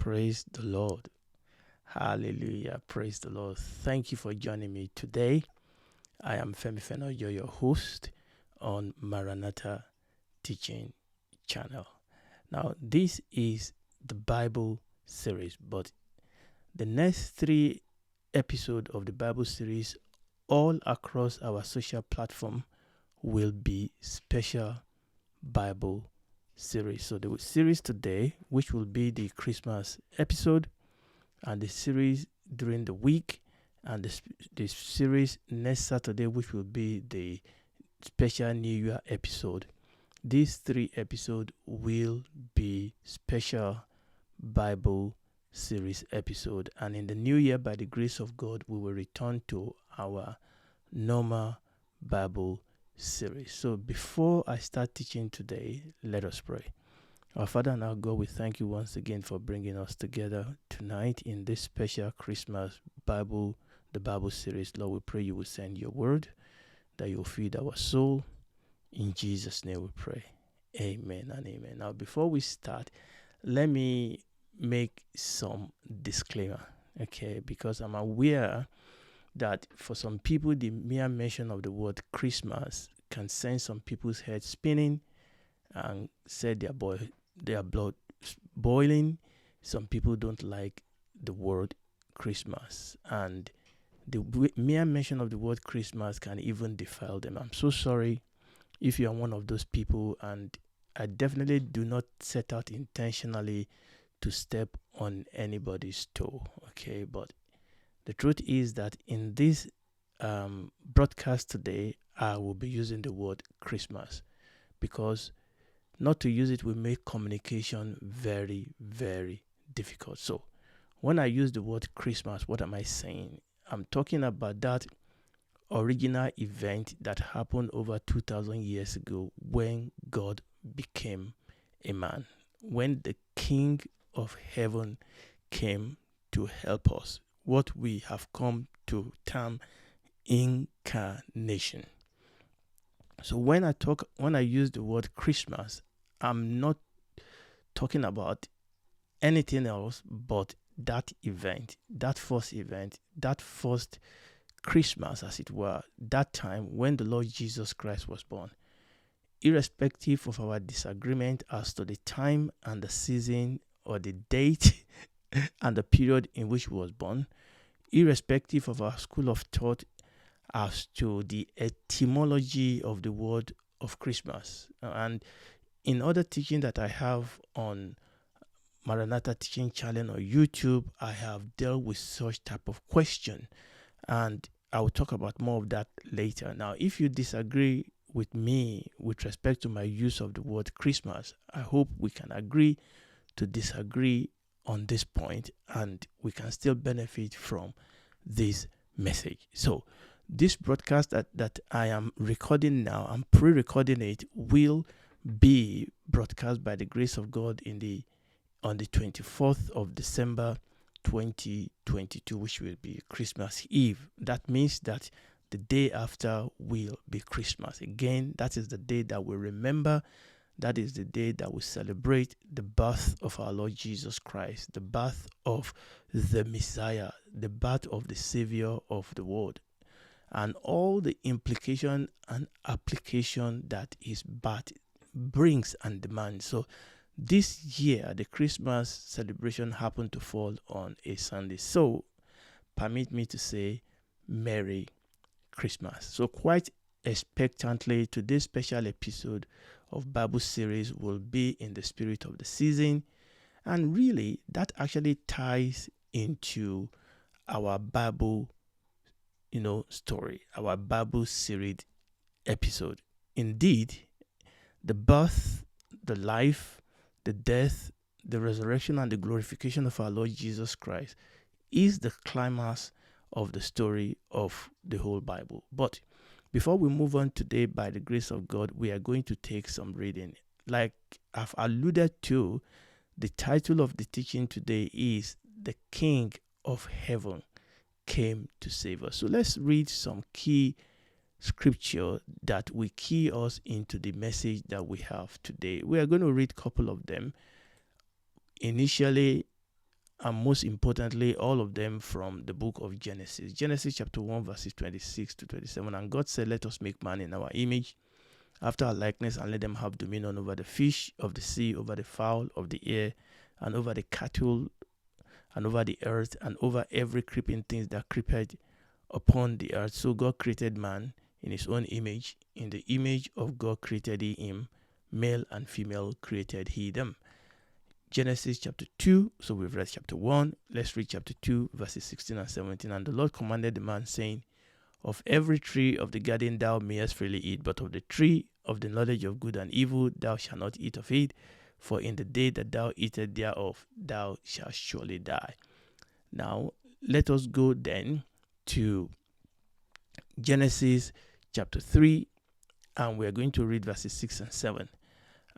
Praise the Lord. Hallelujah. Praise the Lord. Thank you for joining me today. I am Femi Fenoyo, your host on Maranatha Teaching Channel. Now, this is the Bible series, but the next 3 episodes of the Bible series all across our social platform will be special Bible series. So the series today, which will be the Christmas episode, and the series during the week, and the series next Saturday, which will be the special New Year episode. These 3 episodes will be special Bible series episode, and in the new year, by the grace of God, we will return to our normal Bible series. So before I start teaching today, let us pray. Our Father and our God, we thank you once again for bringing us together tonight in this special Christmas the Bible series. Lord, we pray you will send your word, that you will feed our soul. In Jesus' name we pray. Amen and amen. Now, before we start, let me make some disclaimer, okay? Because I'm aware that for some people, the mere mention of the word Christmas can send some people's heads spinning and set their blood boiling. Some people don't like the word Christmas, and the mere mention of the word Christmas can even defile them. I'm so sorry if you are one of those people, and I definitely do not set out intentionally to step on anybody's toe, okay? But the truth is that in this broadcast today, I will be using the word Christmas, because not to use it will make communication very, very difficult. So when I use the word Christmas, what am I saying? I'm talking about that original event that happened over 2,000 years ago, when God became a man, when the King of Heaven came to help us, what we have come to term incarnation. So when I use the word Christmas, I'm not talking about anything else but that event, that first Christmas, as it were, that time when the Lord Jesus Christ was born. Irrespective of our disagreement as to the time and the season or the date and the period in which he was born, irrespective of our school of thought as to the etymology of the word of Christmas. And in other teaching that I have on Maranatha Teaching Channel or YouTube, I have dealt with such type of question, and I will talk about more of that later. Now, if you disagree with me with respect to my use of the word Christmas, I hope we can agree to disagree on this point, and we can still benefit from this message. So this broadcast that I am recording now, I'm pre-recording it, will be broadcast by the grace of God on the 24th of December 2022, which will be Christmas Eve. That means that the day after will be Christmas. Again, that is the day that we remember. That is the day that we celebrate the birth of our Lord Jesus Christ, the birth of the Messiah, the birth of the Savior of the world, and all the implication and application that his birth brings and demands. So this year, the Christmas celebration happened to fall on a Sunday. So permit me to say Merry Christmas. So quite expectantly, today's special episode of Bible series will be in the spirit of the season. And really, that actually ties into our Bible, story, our Bible series episode. Indeed, the birth, the life, the death, the resurrection, and the glorification of our Lord Jesus Christ is the climax of the story of the whole Bible. But before we move on today, by the grace of God, we are going to take some reading. Like I've alluded to, the title of the teaching today is The King of Heaven Came to Save Us. So let's read some key scripture that will key us into the message that we have today. We are going to read a couple of them. Initially, and most importantly, all of them from the book of Genesis. Genesis chapter 1, verses 26 to 27. And God said, let us make man in our image, after our likeness, and let them have dominion over the fish of the sea, over the fowl of the air, and over the cattle, and over the earth, and over every creeping thing that creepeth upon the earth. So God created man in his own image. In the image of God created he him, male and female created he them. Genesis chapter 2, so we've read chapter 1. Let's read chapter 2, verses 16 and 17. And the Lord commanded the man, saying, of every tree of the garden thou mayest freely eat, but of the tree of the knowledge of good and evil thou shalt not eat of it, for in the day that thou eatest thereof thou shalt surely die. Now, let us go then to Genesis chapter 3, and we're going to read verses 6 and 7.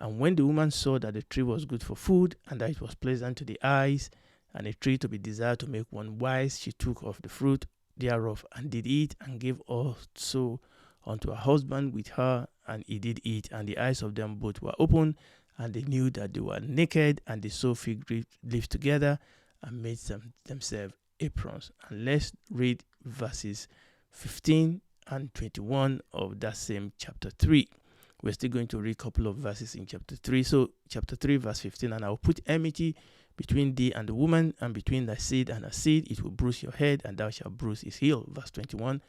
And when the woman saw that the tree was good for food, and that it was pleasant to the eyes, and a tree to be desired to make one wise, she took of the fruit thereof, and did eat, and gave also unto her husband with her, and he did eat. And the eyes of them both were open, and they knew that they were naked, and they sewed fig leaves together, and made themselves aprons. And let's read verses 15 and 21 of that same chapter 3. We're still going to read a couple of verses in chapter 3. So chapter 3, verse 15, and I will put enmity between thee and the woman, and between thy seed and her seed. It will bruise your head, and thou shalt bruise his heel. Verse 21,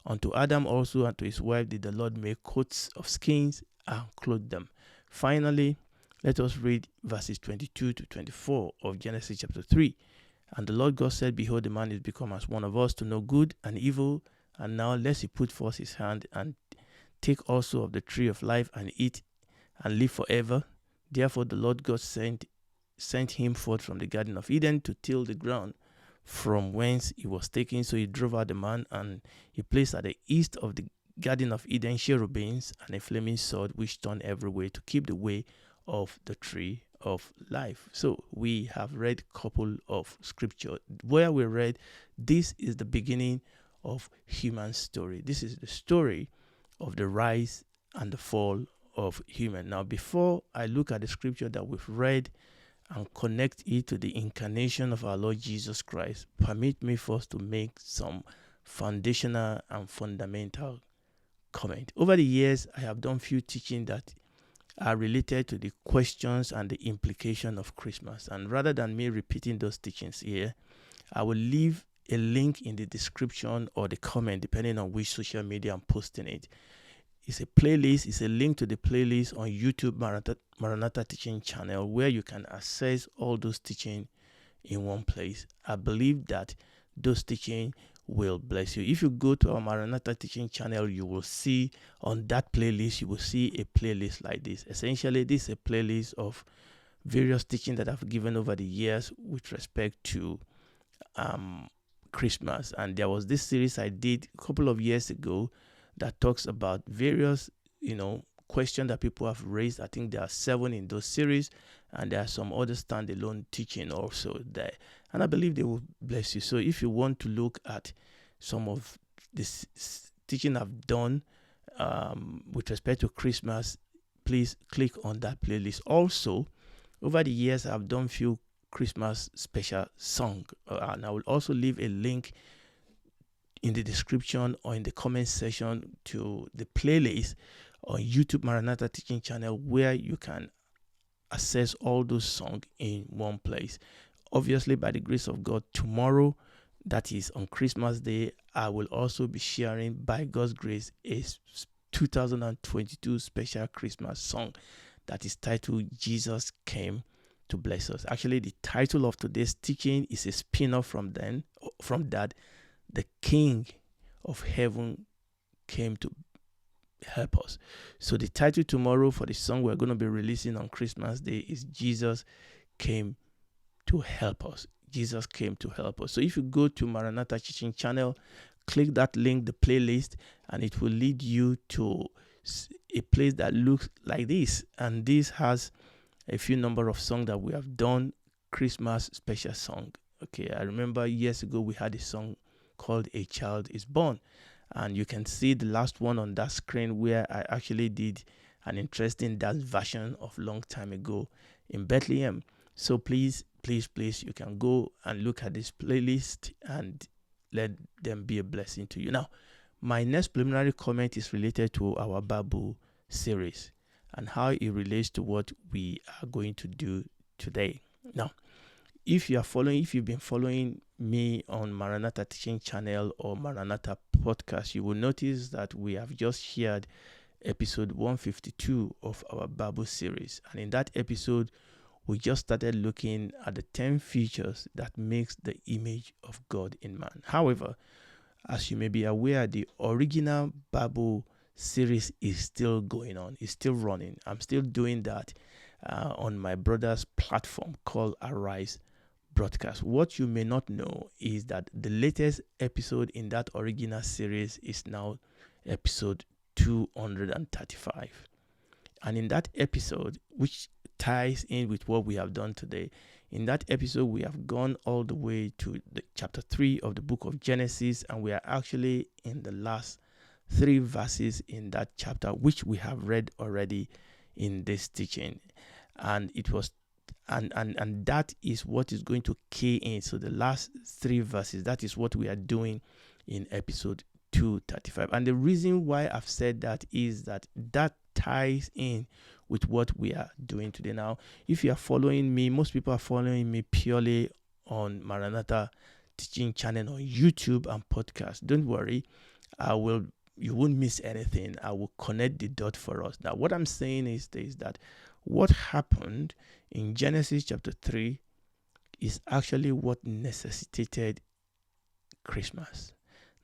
unto Adam also and to his wife did the Lord make coats of skins and clothe them. Finally, let us read verses 22 to 24 of Genesis chapter 3. And the Lord God said, behold, the man is become as one of us to know good and evil. And now lest he put forth his hand and take also of the tree of life and eat and live forever. Therefore the Lord God sent him forth from the garden of Eden to till the ground from whence he was taken. So he drove out the man, and he placed at the east of the garden of Eden cherubims and a flaming sword which turned every way to keep the way of the tree of life. So we have read a couple of scripture where we read this is the beginning of human story. This is the story of the rise and the fall of human. Now, before I look at the scripture that we've read and connect it to the incarnation of our Lord Jesus Christ, permit me first to make some foundational and fundamental comment. Over the years, I have done few teaching that are related to the questions and the implication of Christmas. And rather than me repeating those teachings here, I will leave a link in the description or the comment, depending on which social media I'm posting it. It's a playlist. It's a link to the playlist on YouTube Maranatha Teaching Channel, where you can access all those teaching in one place. I believe that those teaching will bless you. If you go to our Maranatha Teaching Channel, you will see on that playlist, you will see a playlist like this. Essentially, this is a playlist of various teaching that I've given over the years with respect to Christmas. And there was this series I did a couple of years ago that talks about various, questions that people have raised. I think there are 7 in those series, and there are some other standalone teaching also there. And I believe they will bless you. So if you want to look at some of this teaching I've done with respect to Christmas, please click on that playlist. Also, over the years, I've done few Christmas special song, and I will also leave a link in the description or in the comment section to the playlist on YouTube Maranatha Teaching Channel, where you can access all those songs in one place. Obviously, by the grace of God, tomorrow, that is on Christmas Day, I will also be sharing, by God's grace, a 2022 special Christmas song that is titled Jesus Came to Bless Us. Actually, the title of today's teaching is a spin-off from that. The King of Heaven came to help us. So the title tomorrow for the song we're going to be releasing on Christmas Day is Jesus Came to Help Us. Jesus came to help us. So if you go to Maranatha Teaching Channel, click that link, the playlist, and it will lead you to a place that looks like this. And this has a few number of songs that we have done, Christmas special song. Okay, I remember years ago we had a song called A Child is Born, and you can see the last one on that screen where I actually did an interesting dance version of long time ago in Bethlehem. So please, you can go and look at this playlist and let them be a blessing to you. Now, my next preliminary comment is related to our Bible series and how it relates to what we are going to do today. Now, if you've been following me on Maranatha Teaching Channel or Maranatha Podcast, you will notice that we have just shared episode 152 of our Bible series. And in that episode, we just started looking at the 10 features that makes the image of God in man. However, as you may be aware, the original Bible series is still going on. It's still running. I'm still doing that on my brother's platform called Arise Broadcast. What you may not know is that the latest episode in that original series is now episode 235. And in that episode, which ties in with what we have done today, in that episode, we have gone all the way to the chapter 3 of the book of Genesis, and we are actually in the last 3 verses in that chapter, which we have read already in this teaching. And it was and that is what is going to key in. So the last 3 verses, that is what we are doing in episode 235. And the reason why I've said that is that ties in with what we are doing today. Now, if you are following me, most people are following me purely on Maranatha Teaching Channel on YouTube and podcast. Don't worry, you won't miss anything. I will connect the dot for us. Now, what I'm saying is this, that what happened in Genesis chapter 3 is actually what necessitated Christmas.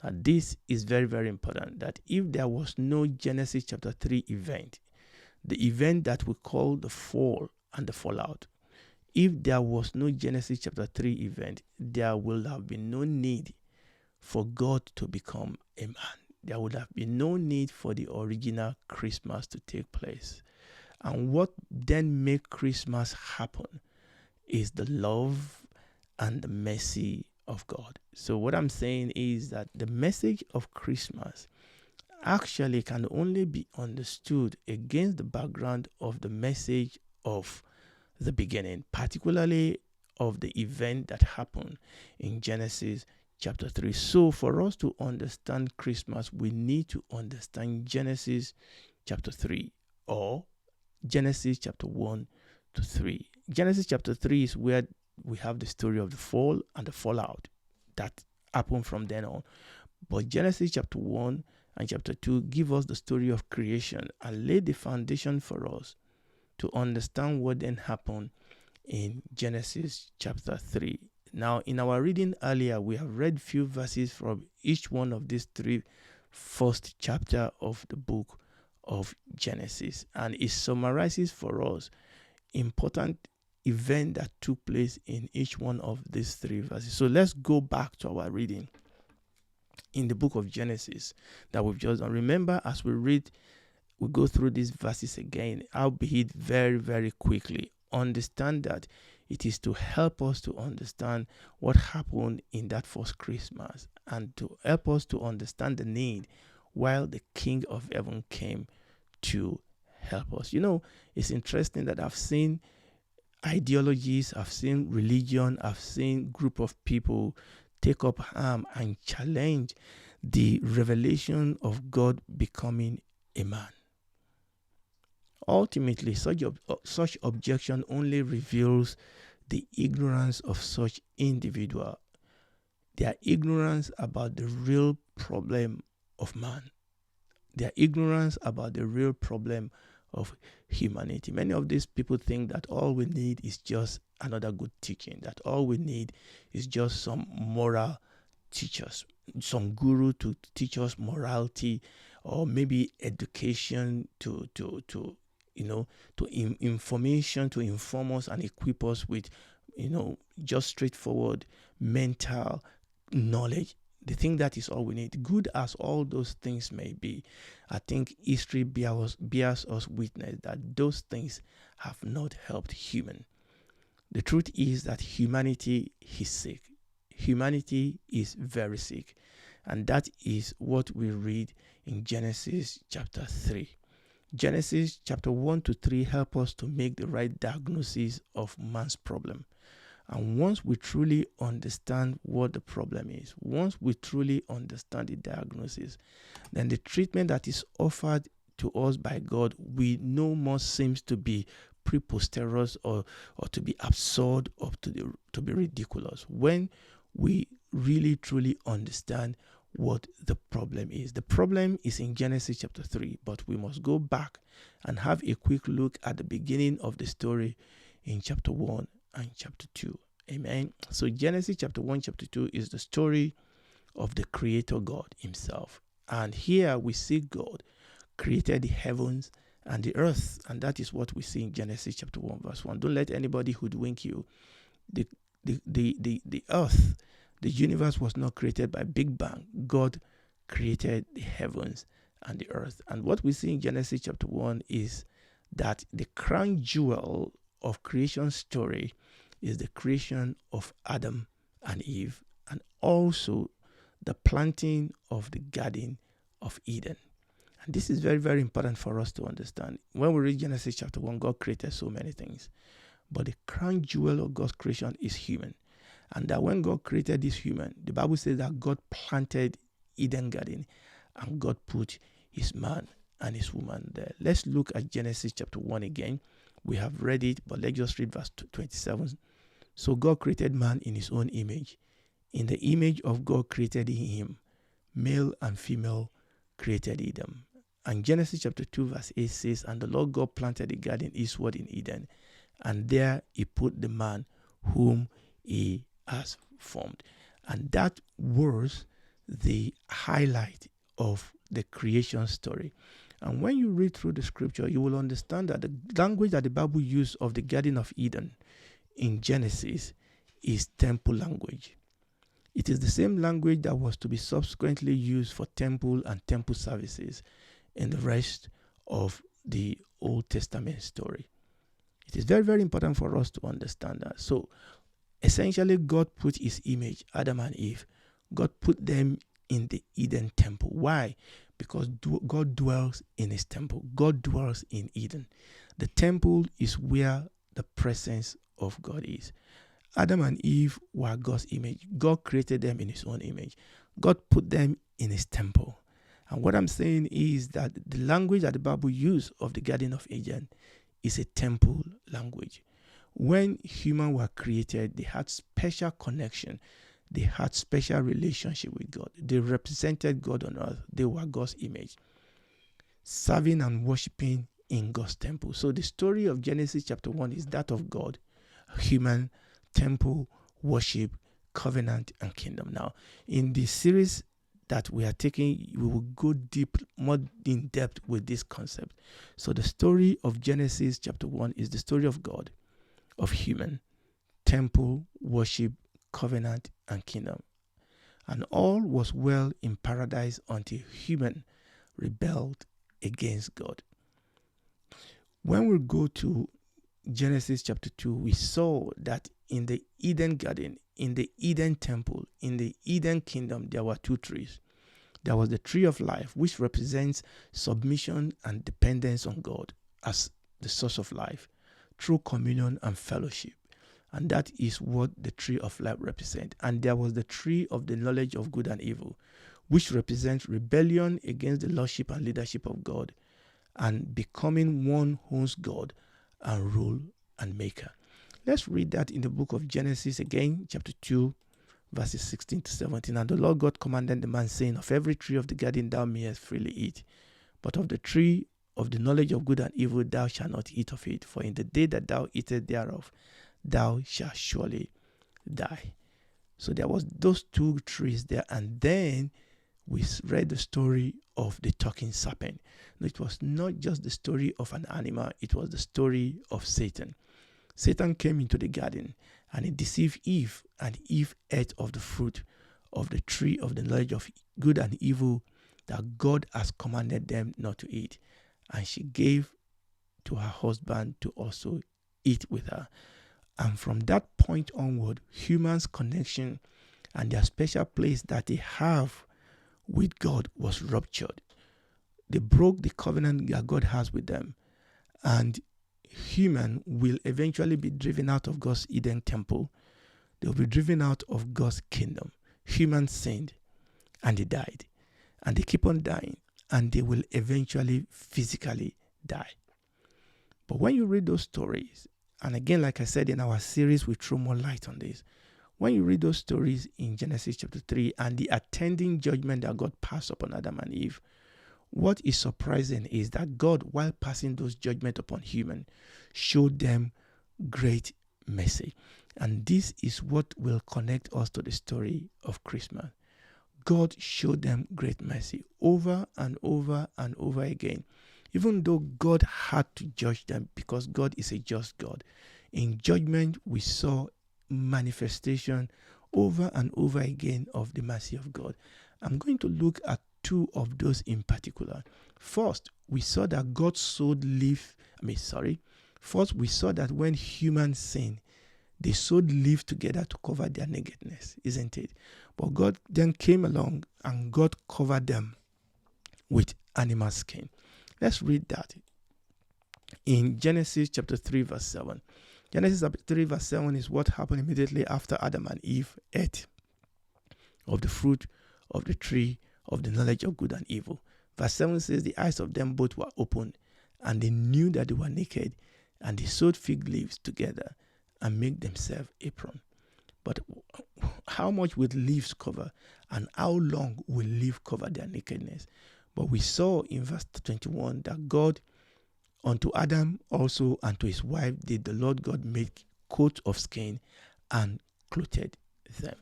Now, this is very, very important, that if there was no Genesis chapter 3 event, the event that we call the fall and the fallout, if there was no Genesis chapter 3 event, there will have been no need for God to become a man. There would have been no need for the original Christmas to take place. And what then made Christmas happen is the love and the mercy of God. So what I'm saying is that the message of Christmas actually can only be understood against the background of the message of the beginning, particularly of the event that happened in Genesis chapter 3. So for us to understand Christmas, we need to understand Genesis chapter 3 or Genesis chapter 1 to 3. Genesis chapter 3 is where we have the story of the fall and the fallout that happened from then on. But Genesis chapter 1 and chapter 2 give us the story of creation and lay the foundation for us to understand what then happened in Genesis chapter 3. Now, in our reading earlier, we have read few verses from each one of these 3 first chapter of the book of Genesis, and it summarizes for us important event that took place in each one of these 3 verses. So let's go back to our reading in the book of Genesis that we've just done. Remember, as we go through these verses again, albeit very, very quickly. Understand that it is to help us to understand what happened in that first Christmas and to help us to understand the need while the King of Heaven came to help us. You know, it's interesting that I've seen ideologies, I've seen religion, I've seen group of people take up arm and challenge the revelation of God becoming a man. Ultimately, such objection only reveals the ignorance of such individual, their ignorance about the real problem of man, their ignorance about the real problem of humanity. Many of these people think that all we need is just another good teaching, that all we need is just some moral teachers, some guru to teach us morality, or maybe education to information to inform us and equip us with, just straightforward mental knowledge. They think that is all we need. Good as all those things may be, I think history bears us witness that those things have not helped human. The truth is that humanity is sick. Humanity is very sick. And that is what we read in Genesis chapter 3. Genesis chapter 1 to 3 help us to make the right diagnosis of man's problem. And once we truly understand what the problem is, once we truly understand the diagnosis, then the treatment that is offered to us by God, we no more seems to be preposterous or to be absurd or to be ridiculous. When we really truly understand what the problem is. The problem is in Genesis chapter 3, but we must go back and have a quick look at the beginning of the story in chapter 1 and chapter 2. Amen. So Genesis chapter 1, chapter 2 is the story of the Creator God himself. And here we see God created the heavens and the earth. And that is what we see in Genesis chapter 1, verse 1. Don't let anybody hoodwink you. The earth, the universe was not created by Big Bang. God created the heavens and the earth. And what we see in Genesis chapter 1 is that the crown jewel of creation story is the creation of Adam and Eve, and also the planting of the Garden of Eden. And this is very, very important for us to understand. When we read Genesis chapter 1, God created so many things. But the crown jewel of God's creation is human. And that when God created this human, the Bible says that God planted Eden Garden and God put his man and his woman there. Let's look at Genesis chapter 1 again. We have read it, but let's just read verse 27. So God created man in his own image. In the image of God created he him. Male and female created he them. And Genesis chapter 2 verse 8 says, and the Lord God planted a garden eastward in Eden, and there he put the man whom he has formed. And that was the highlight of the creation story. And when you read through the scripture, you will understand that the language that the Bible used of the Garden of Eden in Genesis is temple language. It is the same language that was to be subsequently used for temple and temple services in the rest of the Old Testament story. It is very, very important for us to understand that. So essentially, God put his image, Adam and Eve, God put them in the Eden temple. Why? Because God dwells in his temple. God dwells in Eden. The temple is where the presence of God is. Adam and Eve were God's image. God created them in his own image. God put them in his temple. And what I'm saying is that the language that the Bible used of the Garden of Eden is a temple language. When humans were created, they had special connection. They had special relationship with God. They represented God on earth. They were God's image, serving and worshiping in God's temple. So the story of Genesis chapter 1 is that of God, human, temple, worship, covenant, and kingdom. Now, in the series that we are taking, we will go deep, more in depth with this concept. So the story of Genesis chapter 1 is the story of God, of human, temple, worship, covenant, and kingdom. And all was well in paradise until human rebelled against God. When we go to Genesis chapter 2, we saw that in the Eden garden, in the Eden temple, in the Eden kingdom, there were two trees. There was the tree of life, which represents submission and dependence on God as the source of life, through communion and fellowship. And that is what the tree of life represents. And there was the tree of the knowledge of good and evil, which represents rebellion against the lordship and leadership of God and becoming one who's God and rule and maker. Let's read that in the book of Genesis again, chapter 2, verses 16 to 17. And the Lord God commanded the man, saying, of every tree of the garden thou mayest freely eat, but of the tree of the knowledge of good and evil thou shalt not eat of it, for in the day that thou eatest thereof, thou shalt surely die. So there was those two trees there, and then we read the story of the talking serpent. No, it was not just the story of an animal, it was the story of Satan. Satan came into the garden and he deceived Eve, and Eve ate of the fruit of the tree of the knowledge of good and evil that God has commanded them not to eat. And she gave to her husband to also eat with her. And from that point onward, humans' connection and their special place that they have with God was ruptured. They broke the covenant that God has with them. And human will eventually be driven out of God's Eden temple. They'll be driven out of God's kingdom. Humans sinned and they died. And they keep on dying. And they will eventually physically die. But when you read those stories, and again, like I said in our series, we throw more light on this. When you read those stories in Genesis chapter 3 and the attending judgment that God passed upon Adam and Eve, what is surprising is that God, while passing those judgments upon human, showed them great mercy. And this is what will connect us to the story of Christmas. God showed them great mercy over and over and over again. Even though God had to judge them because God is a just God. In judgment, we saw manifestation over and over again of the mercy of God. I'm going to look at two of those in particular. First, we saw that God sowed leaf. First, we saw that when humans sinned, they sewed leaf together to cover their nakedness, isn't it? But God then came along and God covered them with animal skin. Let's read that in Genesis chapter 3 verse 7. Genesis chapter 3 verse 7 is what happened immediately after Adam and Eve ate of the fruit of the tree of the knowledge of good and evil. Verse 7 says, the eyes of them both were opened, and they knew that they were naked, and they sewed fig leaves together and made themselves apron. But how much will leaves cover, and how long will leaf cover their nakedness? But we saw in verse 21 that God unto Adam also and to his wife did the Lord God make coats of skin and clothed them.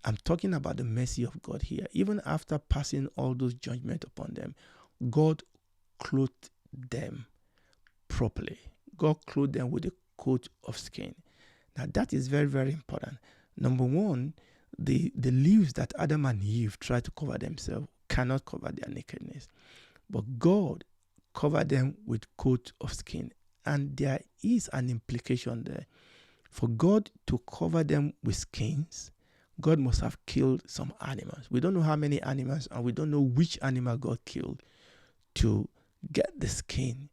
I'm talking about the mercy of God here. Even after passing all those judgments upon them, God clothed them properly. God clothed them with a coat of skin. Now that is very, very important. Number one, the leaves that Adam and Eve tried to cover themselves cannot cover their nakedness. But God covered them with coat of skin. And there is an implication there. For God to cover them with skins, God must have killed some animals. We don't know how many animals, and we don't know which animal God killed to get the skin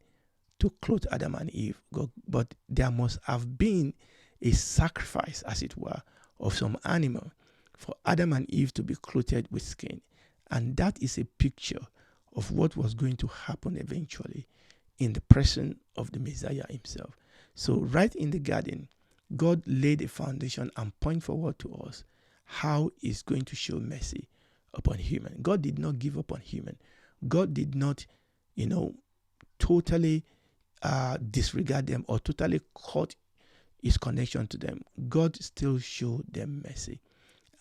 to clothe Adam and Eve. But there must have been a sacrifice, as it were, of some animal for Adam and Eve to be clothed with skin. And that is a picture of what was going to happen eventually in the person of the Messiah himself. So right in the garden, God laid a foundation and point forward to us how he's going to show mercy upon human. God did not give up on human. God did not, totally disregard them or totally cut his connection to them. God still showed them mercy.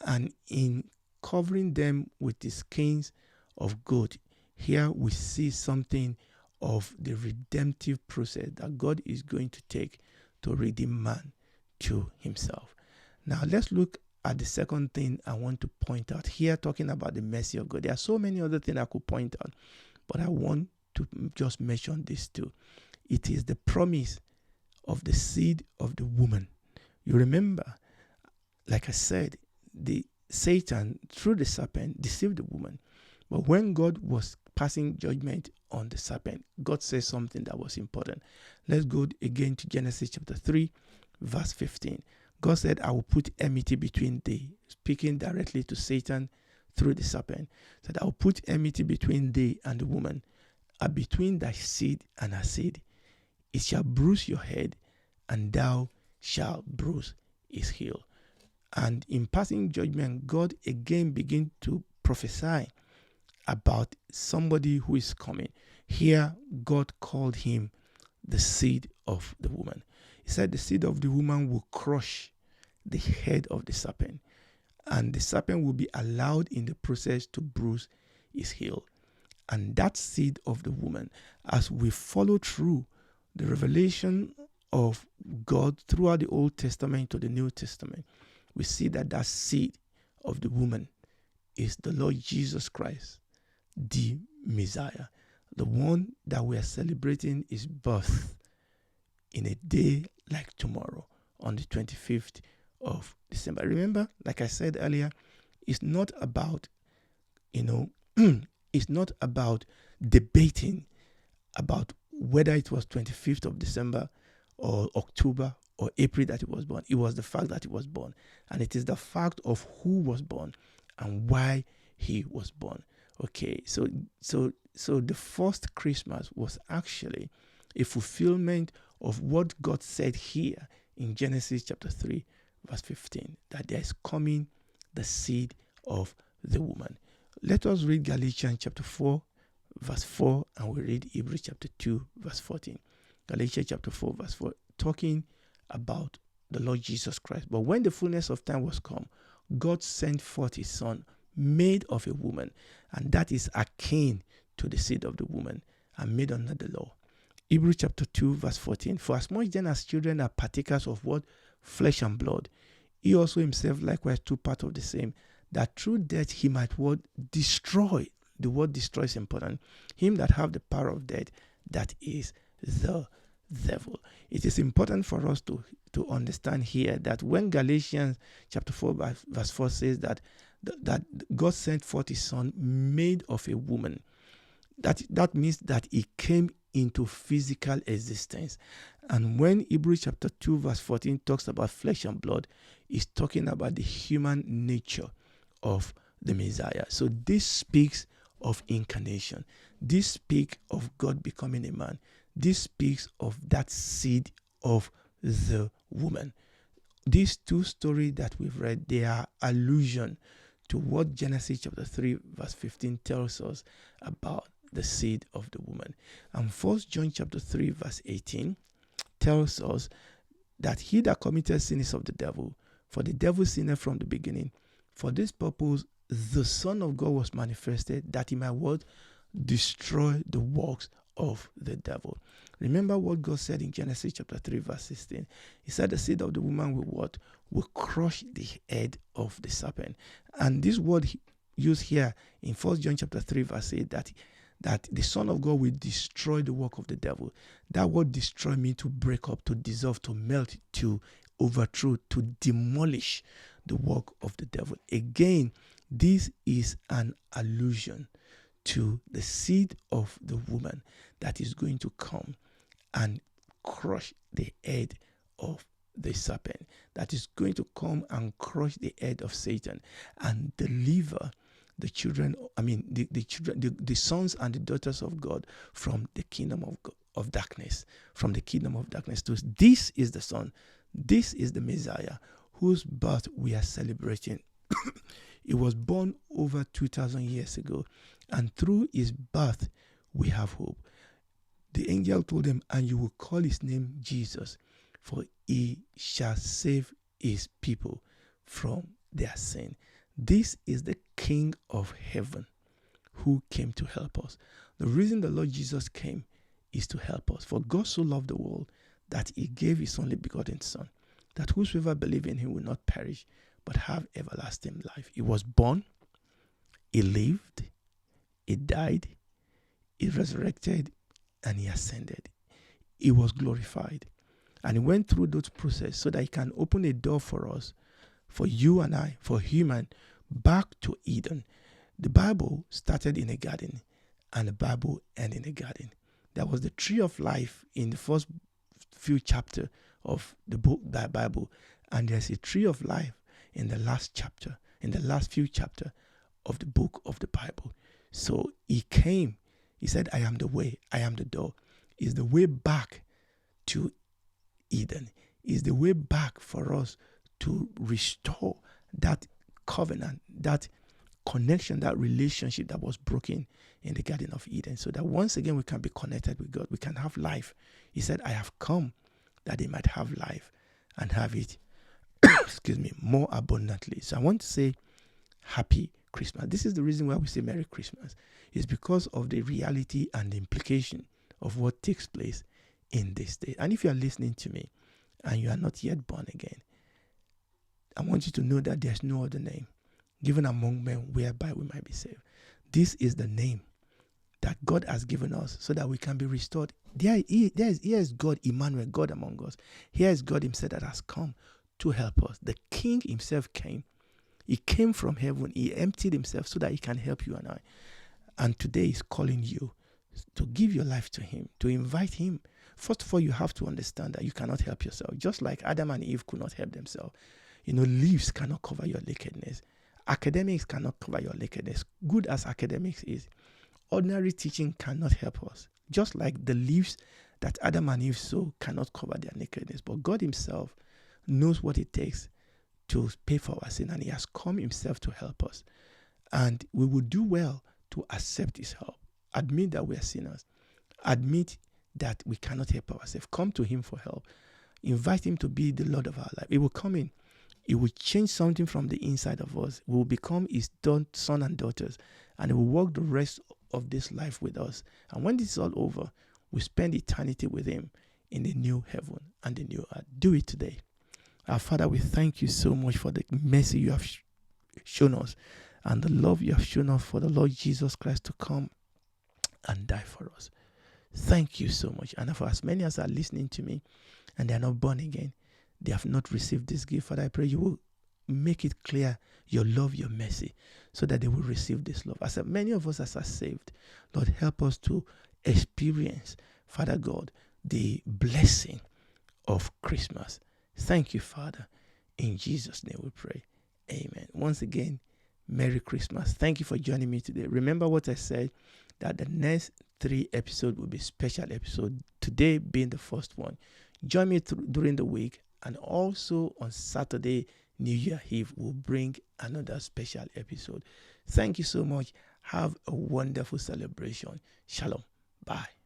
And in covering them with the skins of goat, here we see something of the redemptive process that God is going to take to redeem man to himself. Now let's look at the second thing I want to point out here, talking about the mercy of God. There are so many other things I could point out, but I want to just mention this too. It is the promise of the seed of the woman. You remember, like I said, the Satan through the serpent deceived the woman. But when God was passing judgment on the serpent, God said something that was important. Let's go again to Genesis chapter 3, verse 15. God said, I will put enmity between thee, speaking directly to Satan through the serpent. Said, I will put enmity between thee and the woman, and between thy seed and her seed. It shall bruise your head, and thou shalt bruise his heel. And in passing judgment, God again began to prophesy about somebody who is coming. Here, God called him the seed of the woman. He said the seed of the woman will crush the head of the serpent, and the serpent will be allowed in the process to bruise his heel. And that seed of the woman, as we follow through the revelation of God throughout the Old Testament to the New Testament, we see that that seed of the woman is the Lord Jesus Christ, the Messiah, the one that we are celebrating his birth in a day like tomorrow, on the 25th of December. Remember, like I said earlier, it's not about, it's not about debating about whether it was 25th of December or October or April that he was born. It was the fact that he was born. And it is the fact of who was born and why he was born. Okay, so the first Christmas was actually a fulfillment of what God said here in Genesis chapter 3, verse 15, that there is coming the seed of the woman. Let us read Galatians chapter 4, verse 4, and we read Hebrews chapter 2, verse 14. Galatians chapter 4, verse 4, talking about the Lord Jesus Christ. But when the fullness of time was come, God sent forth his son, made of a woman, and that is akin to the seed of the woman, and made under the law. Hebrews chapter 2, verse 14. For as much then as children are partakers of what? Flesh and blood, he also himself likewise took part of the same, that through death he might what? Destroy. The word destroy is important. Him that have the power of death, that is the devil. It is important for us to understand here that when Galatians chapter 4, verse 4 says that God sent forth his son made of a woman, that means that he came into physical existence. And when Hebrews chapter 2 verse 14 talks about flesh and blood, it's talking about the human nature of the Messiah. So this speaks of incarnation. This speaks of God becoming a man. This speaks of that seed of the woman. These two stories that we've read, they are allusion to what Genesis chapter 3 verse 15 tells us about the seed of the woman. And 1 John chapter 3 verse 18 tells us that he that committed sin is of the devil, for the devil sinned from the beginning. For this purpose the Son of God was manifested, that he might what? Destroy the works of the devil. Remember what God said in Genesis chapter 3 verse 16. He said the seed of the woman will what? Will crush the head of the serpent. And this word used here in 1 John chapter 3 verse 8, that the Son of God will destroy the work of the devil. That word destroy means to break up, to dissolve, to melt, to overthrow, to demolish the work of the devil. Again, this is an allusion to the seed of the woman that is going to come and crush the head of the serpent, that is going to come and crush the head of Satan and deliver the children, the sons and the daughters of God from the kingdom of darkness, from the kingdom of darkness. So this is the Son, this is the Messiah, whose birth we are celebrating. He was born over 2,000 years ago, and through his birth we have hope. The angel told him, and you will call his name Jesus, for he shall save his people from their sin. This is the King of heaven who came to help us. The reason the Lord Jesus came is to help us. For God so loved the world that he gave his only begotten Son, that whosoever believes in him will not perish, but have everlasting life. He was born, he lived, he died, he resurrected, and he ascended. He was glorified. And he went through those processes so that he can open a door for us, for you and I, for human, back to Eden. The Bible started in a garden, and the Bible ended in a garden. There was the tree of life in the first few chapters of the book, the Bible, and there's a tree of life in the last chapter, in the last few chapters of the book of the Bible. So he came, he said, I am the way, I am the door. Is the way back to Eden. Is the way back for us to restore that covenant, that connection, that relationship that was broken in the Garden of Eden, so that once again we can be connected with God, we can have life. He said, I have come that they might have life and have it more abundantly. So I want to say happy Christmas. This is the reason why we say Merry Christmas. It's because of the reality and the implication of what takes place in this day. And if you are listening to me and you are not yet born again, I want you to know that there's no other name given among men whereby we might be saved. This is the name that God has given us so that we can be restored. Here is God, Emmanuel, God among us. Here is God himself that has come to help us. The King himself came. He came from heaven. He emptied himself so that he can help you and I. And today he's calling you to give your life to him, to invite him. First of all, you have to understand that you cannot help yourself. Just like Adam and Eve could not help themselves. Leaves cannot cover your nakedness. Academics cannot cover your nakedness. Good as academics is, ordinary teaching cannot help us. Just like the leaves that Adam and Eve saw cannot cover their nakedness. But God himself knows what it takes to pay for our sin, and he has come himself to help us. And we would do well to accept his help. Admit that we are sinners. Admit that we cannot help ourselves. Come to him for help. Invite him to be the Lord of our life. He will come in. He will change something from the inside of us. We will become his son and daughters. And he will walk the rest of this life with us. And when this is all over, we spend eternity with him in the new heaven and the new earth. Do it today. Our Father, we thank you so much for the mercy you have shown us and the love you have shown us for the Lord Jesus Christ to come and die for us. Thank you so much. And for as many as are listening to me and they are not born again, they have not received this gift, Father, I pray you will make it clear your love, your mercy, so that they will receive this love. As many of us as are saved, Lord, help us to experience, Father God, the blessing of Christmas. Thank you, Father. In Jesus' name we pray. Amen. Once again, Merry Christmas. Thank you for joining me today. Remember what I said, that the next 3 episodes will be special episode. Today being the first one. Join me during the week, and also on Saturday, New Year Eve, we'll bring another special episode. Thank you so much. Have a wonderful celebration. Shalom. Bye.